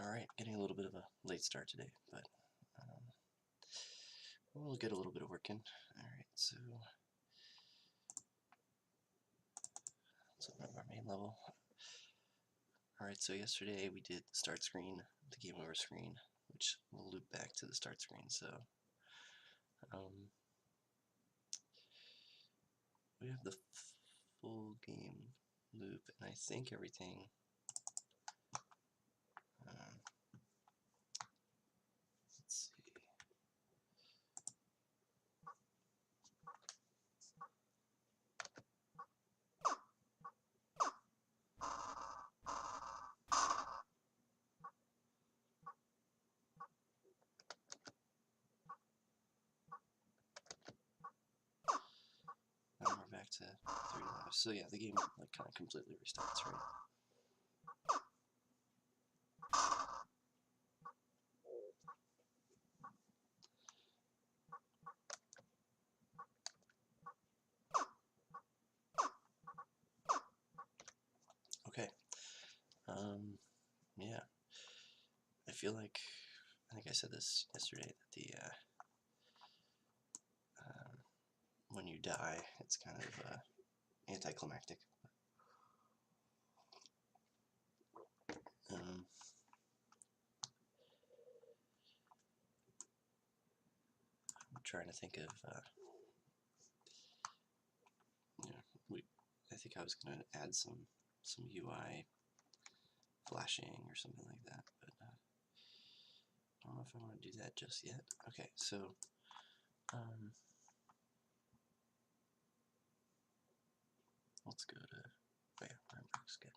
Alright, getting a little bit of a late start today, but we'll get a little bit of work in. Alright, so let's open up our main level. Alright, so yesterday we did the start screen, the game over screen, which will loop back to the start screen. So we have the full game loop, and I think everything let's see. Now we're back to 3 lives. So yeah, the game like kind of completely restarts, right? Okay. Yeah. I feel like, I think I said this yesterday, that the when you die, it's kind of anticlimactic. I'm trying to think of, I think I was going to add some UI flashing or something like that, but I don't know if I want to do that just yet. Okay, so let's go to, oh yeah, Rembrandt sketch.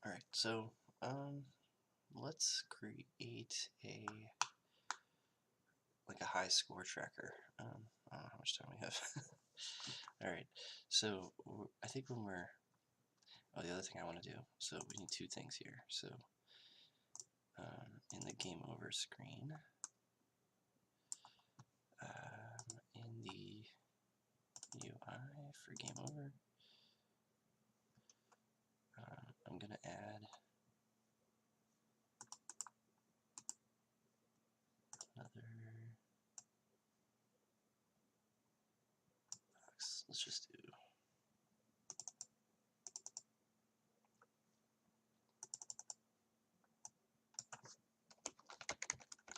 Alright, so let's create a high score tracker. I don't know how much time we have. Alright, so I think when we're, the other thing I want to do, so we need two things here. So in the game over screen, in the UI for game over, I'm going to add another box. Let's just do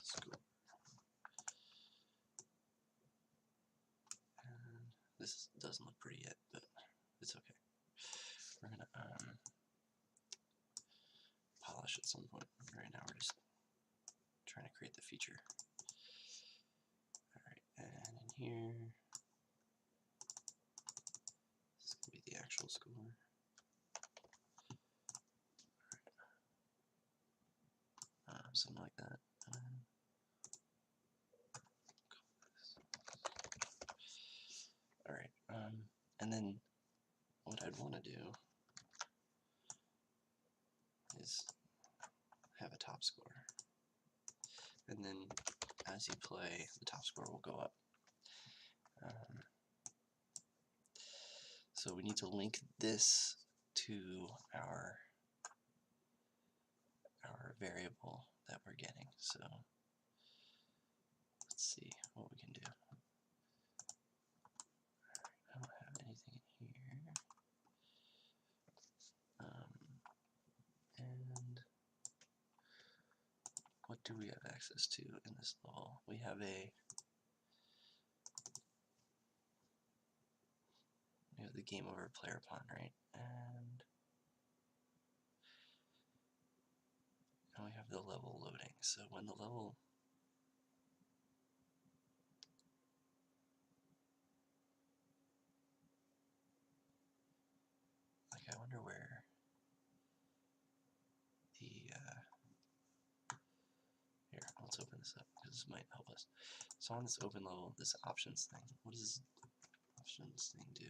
score. And this doesn't look pretty yet, but it's okay. We're going to polish at some point. Right now we're just trying to create the feature. Alright, and in here, this is going to be the actual score. Something like that. Alright, and then what I'd want to do is have a top score. And then as you play, the top score will go up. So we need to link this to our variable that we're getting. So let's see what we can do. I don't have anything in here. And what do we have access to in this level? We have the game over player pawn, right? And now we have the level loading. So when the level I wonder where the here, let's open this up because this might help us. So on this open level, this options thing, what does this options thing do?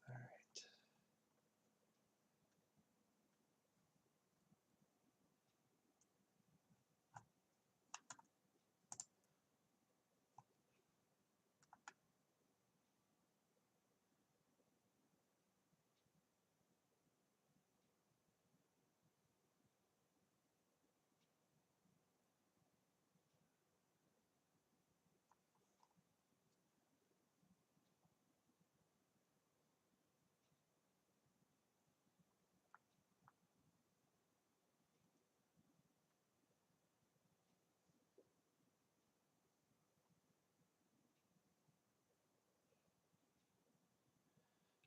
Alright.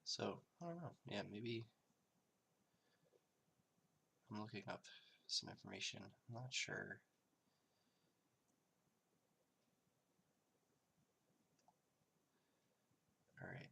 So, I don't know. Yeah, maybe I'm looking up some information. I'm not sure. Alright.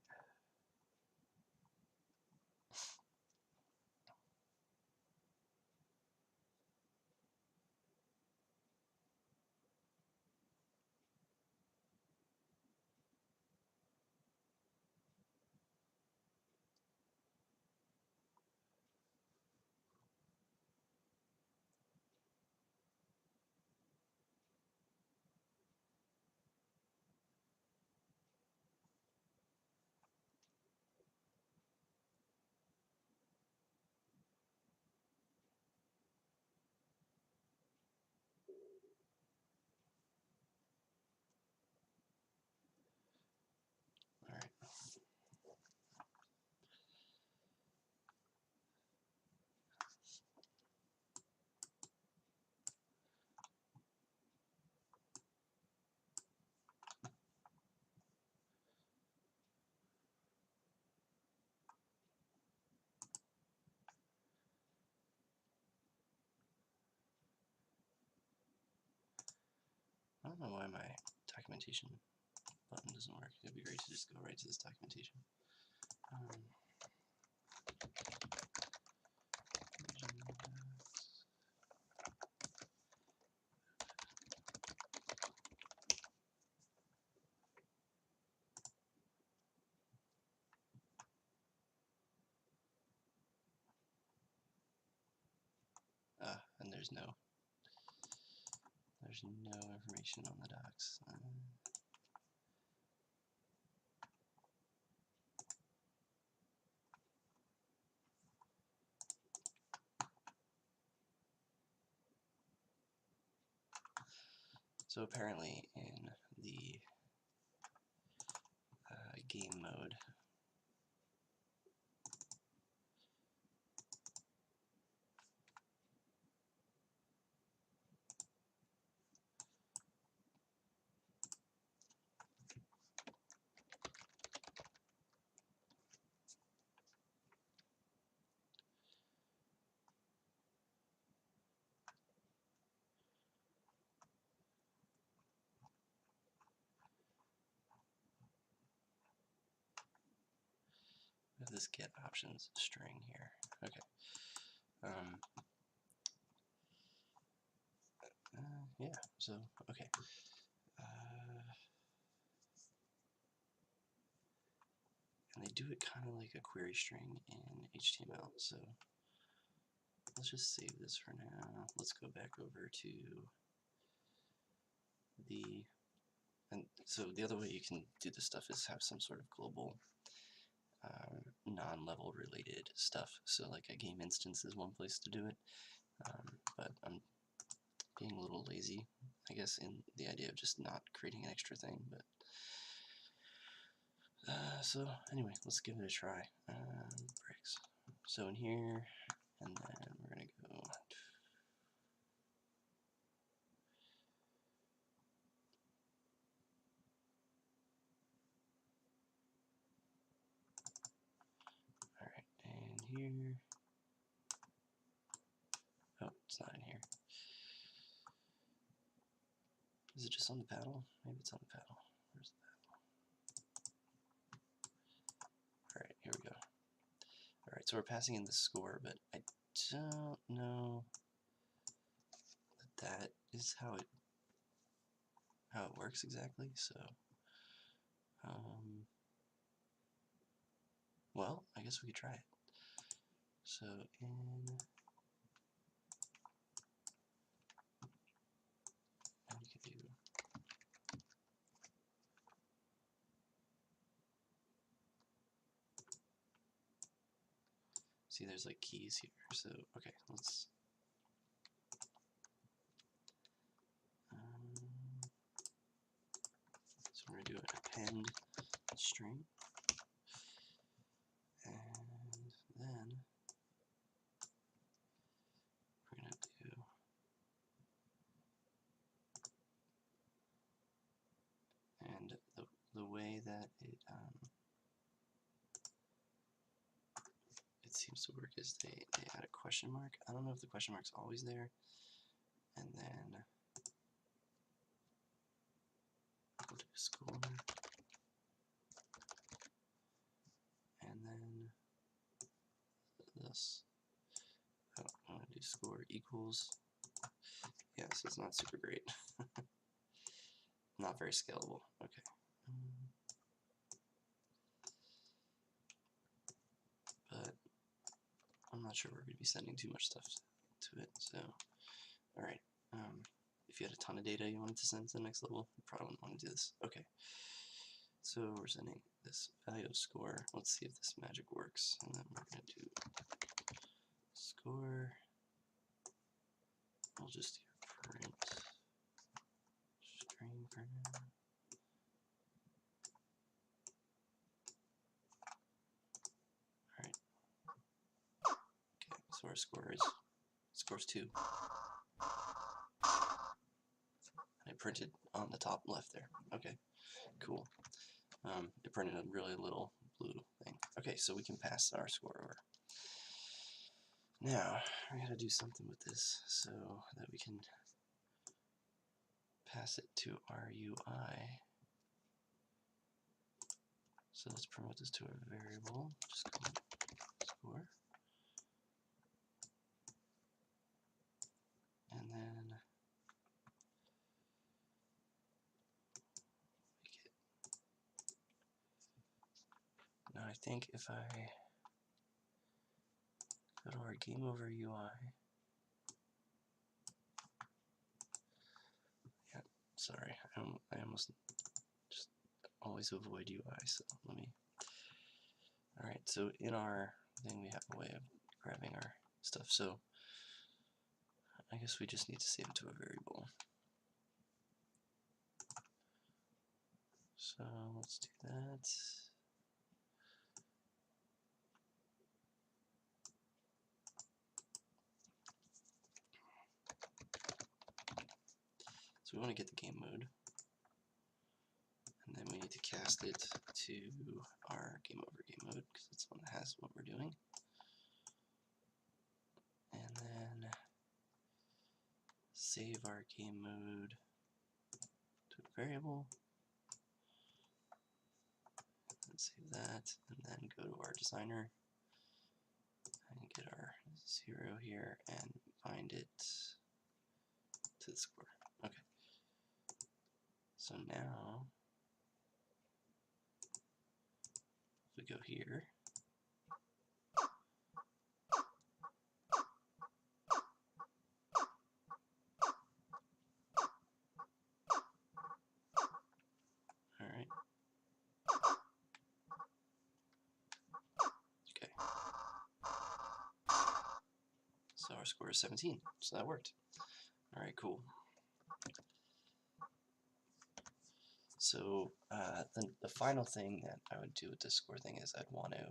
Alright. I don't know why my documentation button doesn't work. It'd be great to just go right to this documentation. And there's no information on the docs. So apparently in the game mode, we have this get options string here. Okay. Yeah, so, okay. And they do it kind of like a query string in HTML, so let's just save this for now. Let's go back over to and so the other way you can do this stuff is have some sort of global non-level related stuff. So like a game instance is one place to do it, but I'm being a little lazy, I guess, in the idea of just not creating an extra thing. But So anyway, let's give it a try. Breaks. So in here, and then we're gonna go. All right, and here. Oh, it's not in here. Is it just on the paddle? Maybe it's on the paddle. Where's the paddle? All right, here we go. All right, so we're passing in the score, but I don't know that that is how it works exactly. So, well, I guess we could try it. So in and you can do see there's like keys here. So okay, let's so we're gonna do an append string, and then we're gonna do and the way that it seems to work is they add a question mark. I don't know if the question mark's always there, and then we'll do score, and then this. I want to do score equals. Yeah, so it's not super great. Not very scalable. Okay. But I'm not sure we're going to be sending too much stuff to it. So, all right. If you had a ton of data you wanted to send to the next level, you probably wouldn't want to do this. Okay. So we're sending this value of score. Let's see if this magic works. And then we're going to do score. We'll just do print string for now. Alright. Okay, so our score's 2. And I printed on the top left there. Okay, cool. It printed a really little blue thing. Okay, so we can pass our score over. Now, we gotta do something with this so that we can pass it to our UI. So let's promote this to a variable. Just call it score. And then make it. Now I think if I go to our game over UI. Yeah, sorry, I almost just always avoid UI, so let me. Alright, so in our thing we have a way of grabbing our stuff, so I guess we just need to save it to a variable. So let's do that. So we want to get the game mode, and then we need to cast it to our game over game mode because it's the one that has what we're doing. And then save our game mode to a variable. And save that, and then go to our designer and get our 0 here and bind it to the score. Okay. So now, if we go here, alright. Okay. So our score is 17, so that worked. Alright, cool. So the final thing that I would do with the score thing is I'd want to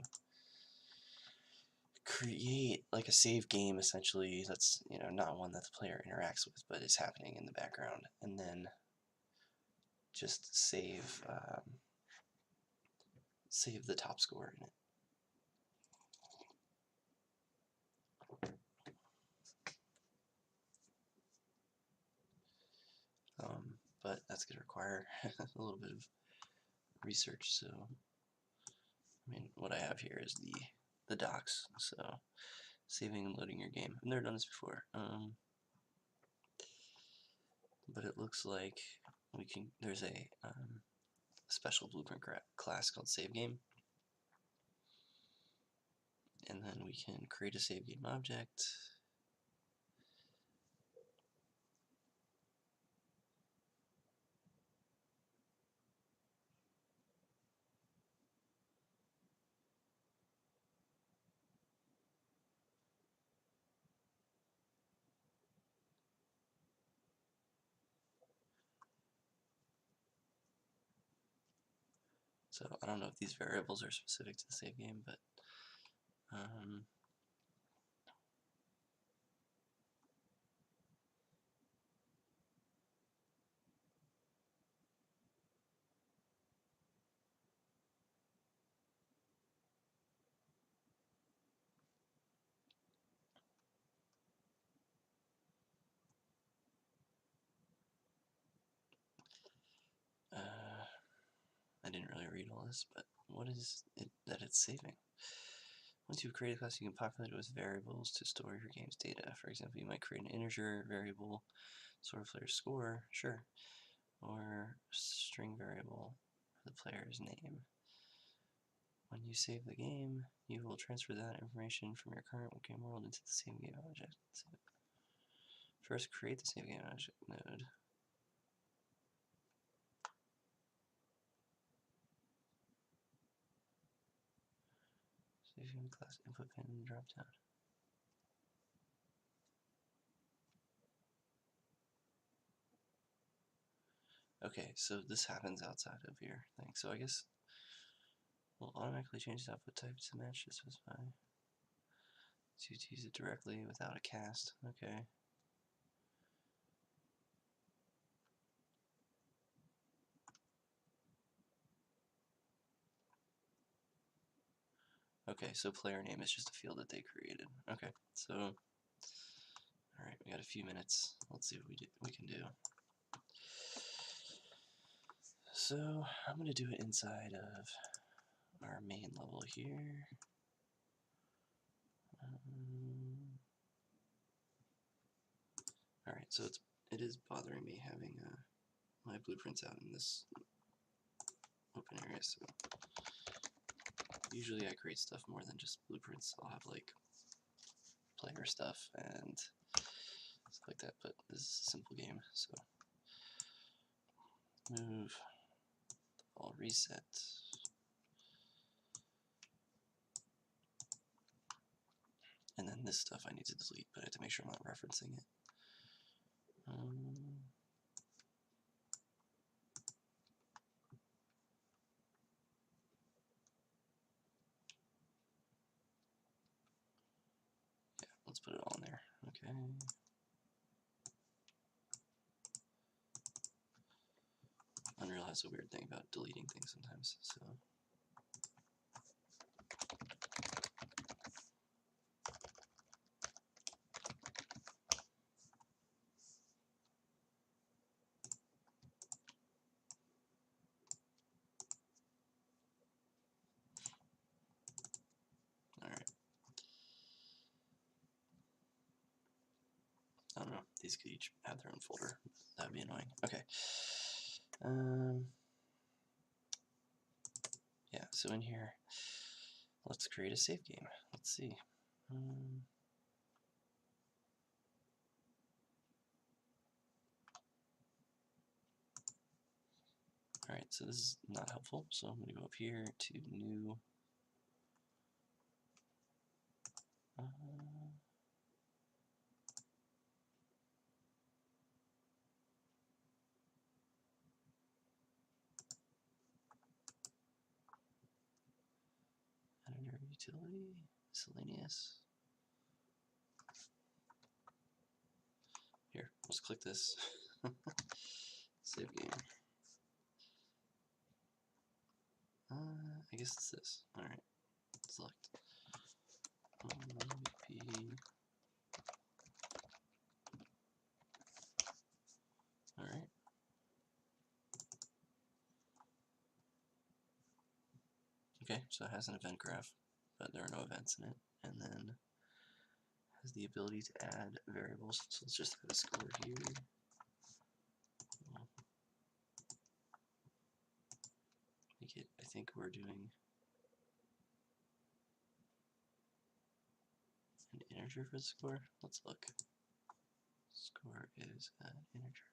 create like a save game, essentially, that's, you know, not one that the player interacts with, but is happening in the background, and then just save save the top score in it. But that's going to require a little bit of research, so I mean, what I have here is the docs, so saving and loading your game. I've never done this before, but it looks like we can. There's a special blueprint class called save game, and then we can create a save game object. So I don't know if these variables are specific to the save game, but I didn't really read all this, but what is it that it's saving? Once you've created a class, you can populate it with variables to store your game's data. For example, you might create an integer variable, store a player's score, sure, or string variable for the player's name. When you save the game, you will transfer that information from your current game world into the save game object. First, create the save game object node. Save game class input pin in the drop down. Okay, so this happens outside of your thing. So I guess we'll automatically change the output type to match to specify. So you use it directly without a cast. Okay. Okay, so player name is just a field that they created. Okay, so alright, we got a few minutes. Let's see what we can do. So I'm gonna do it inside of our main level here. Alright, so it is bothering me having my blueprints out in this open area, so usually I create stuff more than just blueprints. I'll have like player stuff and stuff like that, but this is a simple game, so move, all reset. And then this stuff I need to delete, but I have to make sure I'm not referencing it. Yeah, let's put it all in there. Okay. Unreal has a weird thing about deleting things sometimes, so. Alright. I don't know, these could each have their own folder. That'd be annoying. Okay. Yeah, so in here, let's create a save game. Let's see. Alright, so this is not helpful, so I'm going to go up here to new. utility, miscellaneous. Here, let's click this. Save game. I guess it's this. Alright, select. Alright. Okay, so it has an event graph, but there are no events in it. And then has the ability to add variables. So let's just add a score here. Make it, I think we're doing an integer for the score. Let's look. Score is an integer.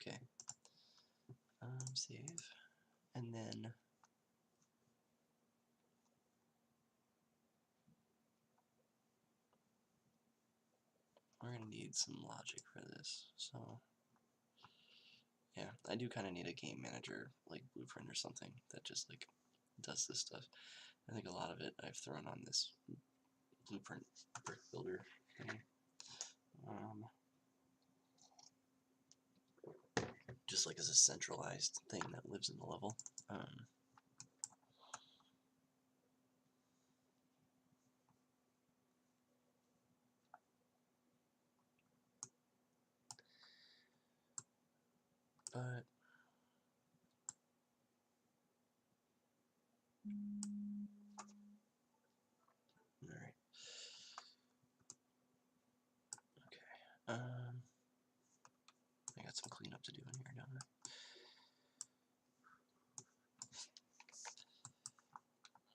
Okay. Okay. Save. And then we're going to need some logic for this. So yeah, I do kind of need a game manager like Blueprint or something that just like does this stuff. I think a lot of it I've thrown on this Blueprint brick builder thing. Just like as a centralized thing that lives in the level. But alright. Okay. I got some cleanup to do in here, don't I?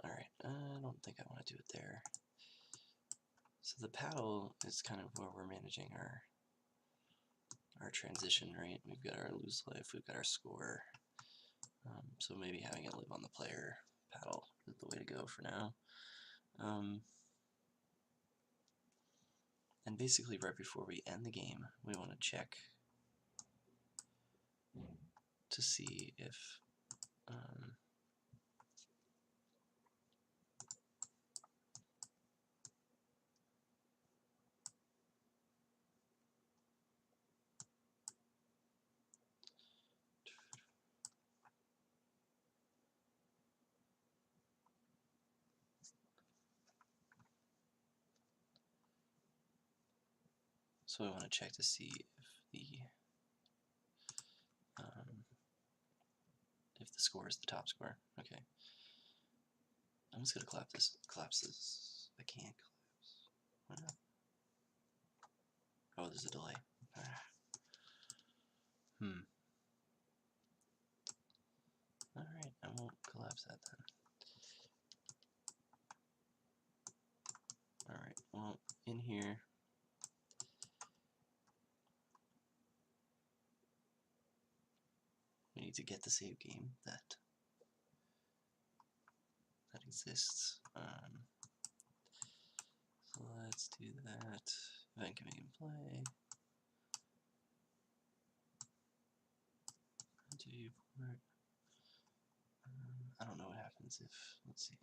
Alright, I don't think I want to do it there. So the paddle is kind of where we're managing our transition, right? We've got our lose life, we've got our score. So maybe having it live on the player paddle is the way to go for now. And basically right before we end the game, we want to check to see if so we want to check to see if the score is the top score. Okay. I'm just gonna collapse this. I can't collapse. Why not? Oh, there's a delay. Alright, I won't collapse that then. Alright, well, in here, we need to get the save game that exists. So let's do that. Event coming in play. To viewport. I don't know what happens if, let's see.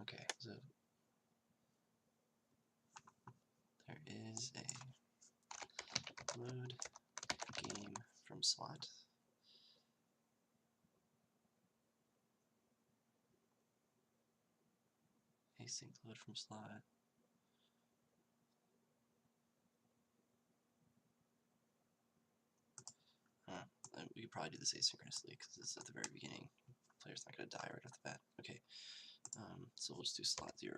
Okay, so there is a load game from slot. Async load from slot. We could probably do this asynchronously because it's at the very beginning. The player's not going to die right off the bat. Okay, so we'll just do slot 0.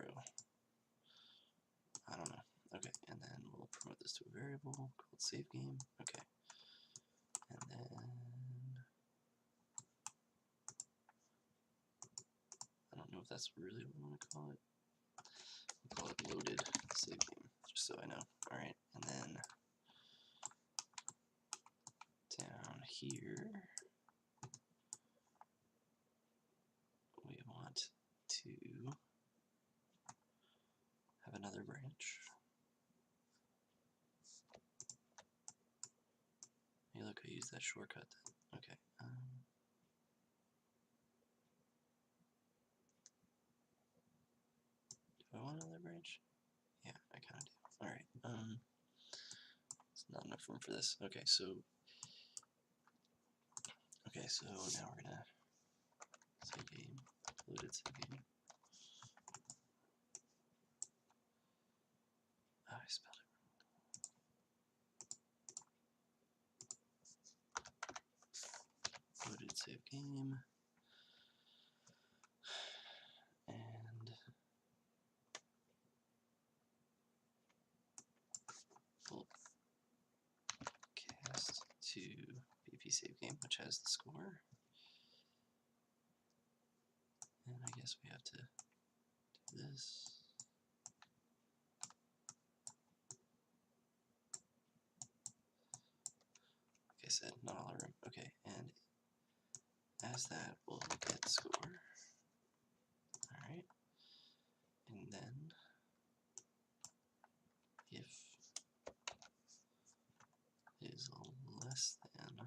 I don't know. Okay, and then we'll promote this to a variable called save game. Okay, and then I don't know if that's really what we want to call it. We'll call it loaded save game, just so I know. All right, and then down here, that shortcut then. Okay. Do I want another branch? Yeah, I kind of do. Alright, it's not enough room for this. Okay, so now we're gonna save game, loaded save game. Oh, I spelled it. Loaded save game. And we'll cast to BP save game, which has the score. And I guess we have to do this. Like I said, not all our room. Okay, and as that, we'll get score. Alright. And then if is less than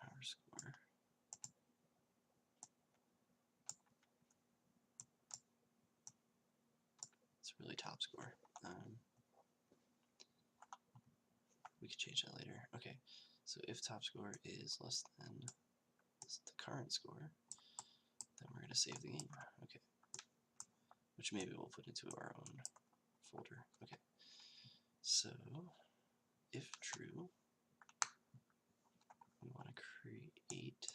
our score, it's really top score. We could change that later. Okay, so if top score is less than the current score, then we're going to save the game. Okay, which maybe we'll put into our own folder. Okay, so if true, we want to create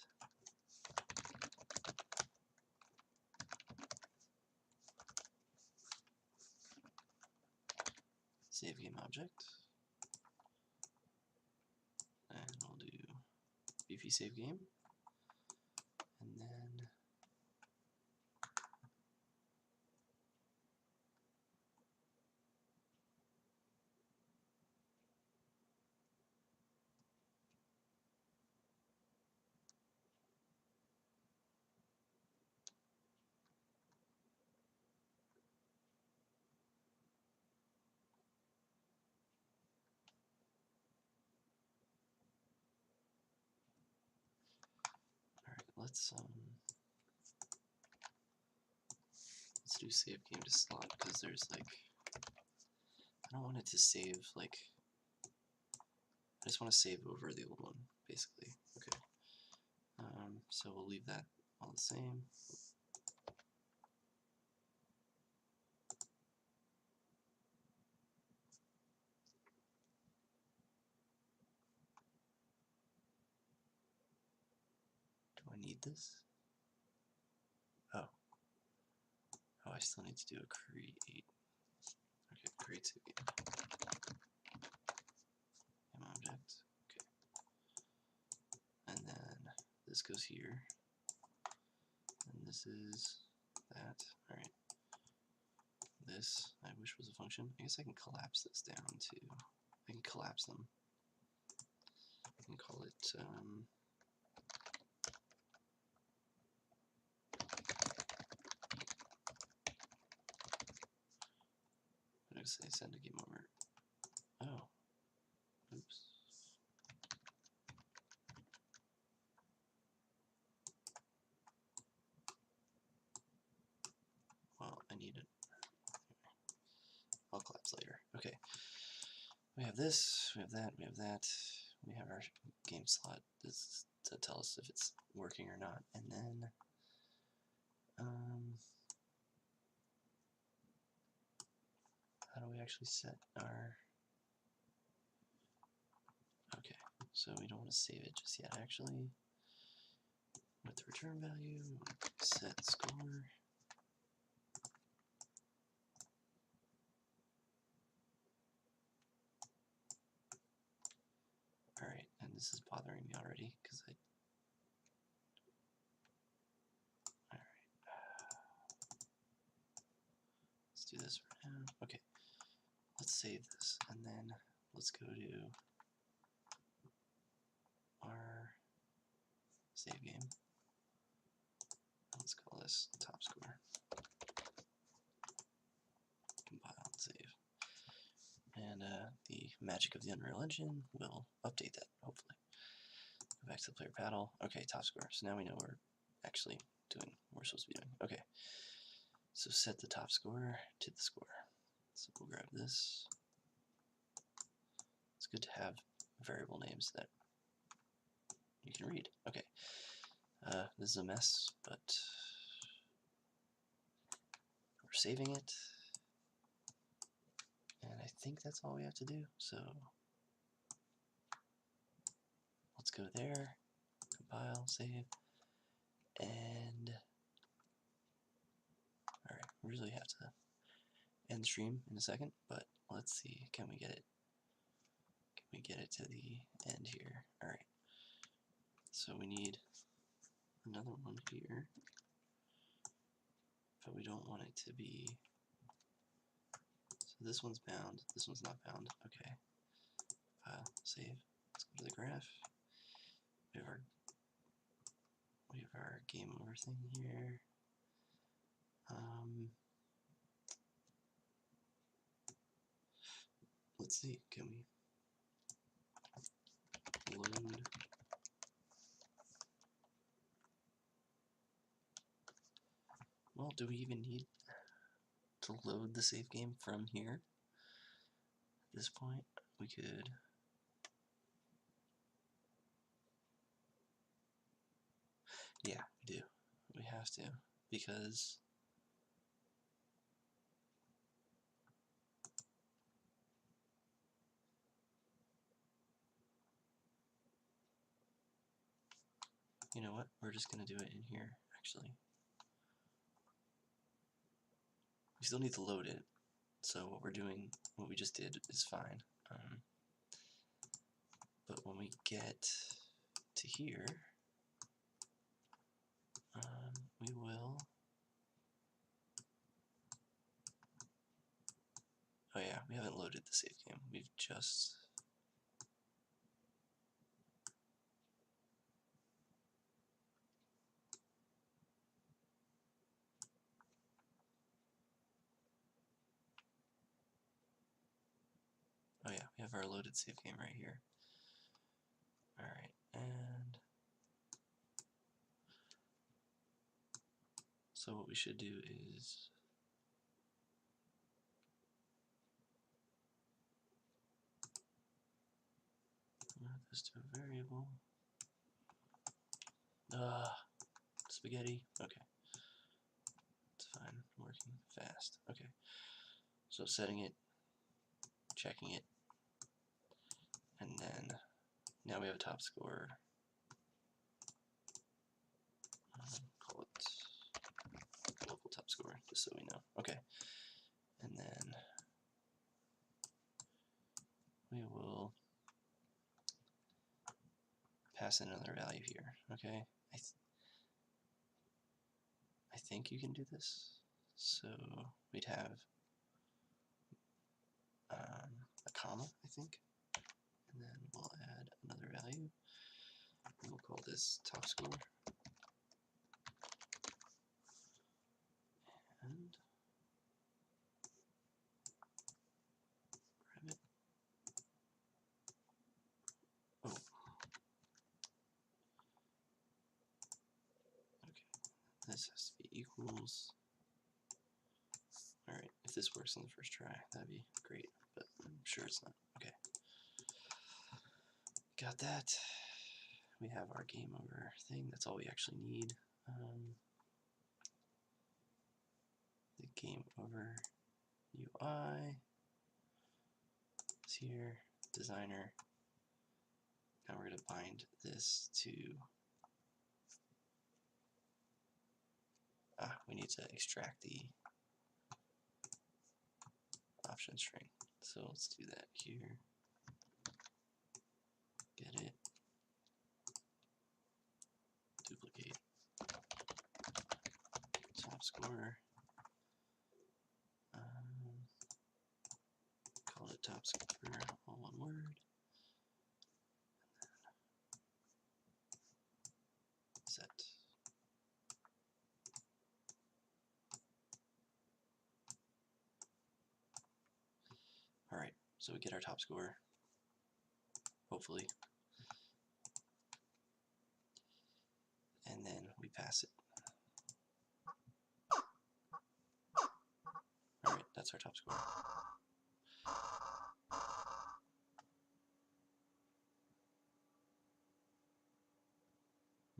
save game object, and we'll do BP save game, and then let's do save game to slot, because there's like, I don't want it to save, like, I just want to save over the old one, basically. Okay, so we'll leave that all the same. Do I need this? Oh, I still need to do a create. Okay, create save game. Game object. Okay. And then this goes here. And this is that. Alright. This, I wish was a function. I guess I can collapse this down to, I can collapse them. I can call it, I'm going to say send a game over. Oh. Oops. Well, I need it. I'll collapse later. Okay. We have this, we have that, we have that. We have our game slot. This is to tell us if it's working or not. And then, how do we actually set our... Okay, so we don't want to save it just yet, actually. With the return value, set score. Alright, and this is bothering me already, because I... Alright. Let's do this right now. Okay, let's save this, and then let's go to our save game. Let's call this top score. Compile and save. And the magic of the Unreal Engine will update that, hopefully. Go back to the player paddle. Okay, top score. So now we know we're actually doing what we're supposed to be doing. Okay. So set the top score to the score. So we'll grab this. It's good to have variable names that you can read. Okay. This is a mess, but we're saving it. And I think that's all we have to do. So let's go there, compile, save, and alright, we really have to end stream in a second, but let's see, can we get it to the end here? Alright, so we need another one here, but we don't want it to be, so this one's bound, this one's not bound. Okay, file, save, let's go to the graph. We have our game over thing here. Let's see, can we load? Well, do we even need to load the save game from here? At this point, we could. Yeah, we do. We have to, because you know what? We're just going to do it in here, actually. We still need to load it, so what we're doing, what we just did, is fine. But when we get to here, we will. Oh yeah, we haven't loaded the save game. We've just. Oh yeah, we have our loaded save game right here. Alright, and so what we should do is convert this to a variable. Spaghetti. Okay. It's fine. Working fast. Okay. So setting it, checking it, and then now we have a top score. Call it local top score, just so we know. Okay. And then we will pass in another value here. Okay. I think you can do this. So we'd have a comma, I think, and then we'll add another value. And we'll call this top score. And grab it. Oh. Okay. This has to be equals. Alright, if this works on the first try, that'd be great, but I'm sure it's not. Okay. Got that. We have our game over thing. That's all we actually need. The game over UI is here. Designer. Now we're going to bind this to. We need to extract the option string. So let's do that here. Get it. Duplicate. Top score. Call it top score, all one word. Set. Alright, so we get our top score. hopefully. And then we pass it. Alright, that's our top score.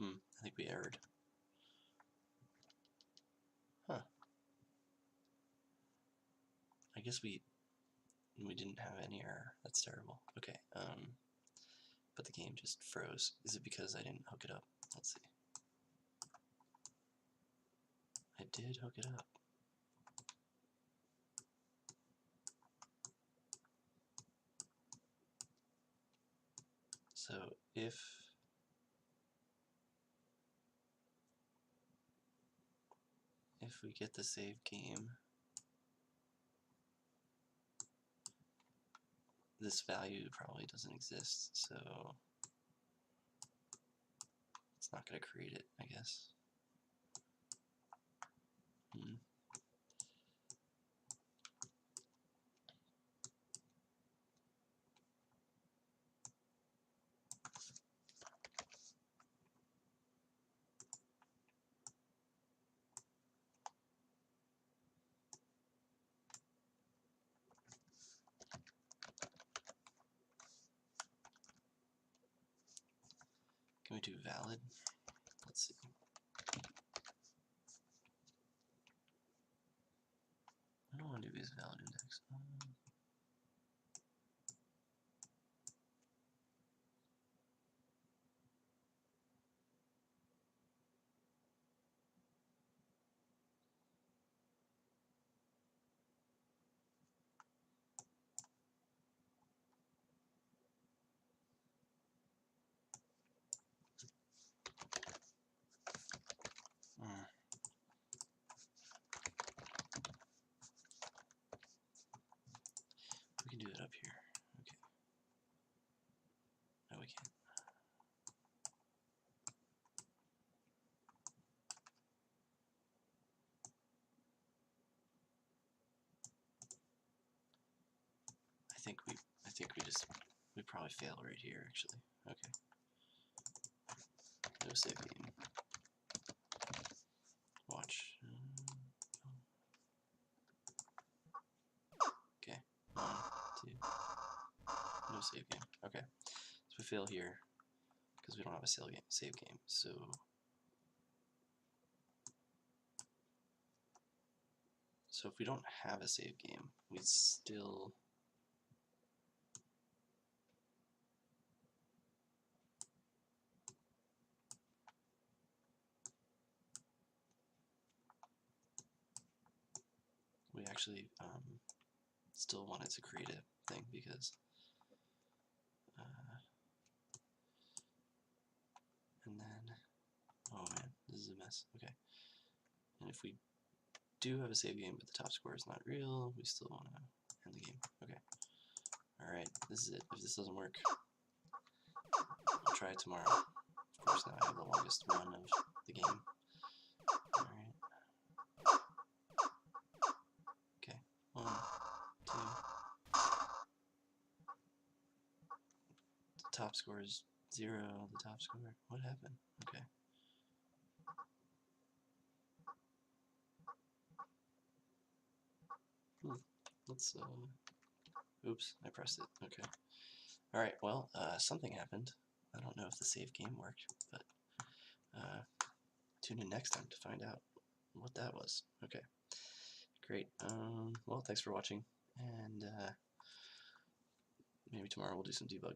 I think we errored. Huh. I guess we didn't have any error. That's terrible. Okay, but the game just froze. Is it because I didn't hook it up? Let's see. I did hook it up. So if we get the save game, this value probably doesn't exist, so it's not going to create it, I guess. Can we do valid? Let's see. I don't want to do use valid index. We can do it up here. Okay. No, we can't. I think we probably fail right here actually. Okay. No save game. Watch. Okay. 1, 2. No save game. Okay. So we fail here because we don't have a save game. So if we don't have a save game, we still actually still wanted to create a thing because and then oh man, this is a mess. Okay, and if we do have a save game but the top score is not real, we still want to end the game. Okay, alright, this is it. If this doesn't work, I'll try it tomorrow. Of course, now I have the longest run of the game. Alright. Okay, 1, 2. The top score is 0. The top score. What happened? Okay. Let's oops, I pressed it. Okay. Alright, well, something happened. I don't know if the save game worked, but tune in next time to find out what that was. Okay. Great. Well, thanks for watching, and maybe tomorrow we'll do some debug.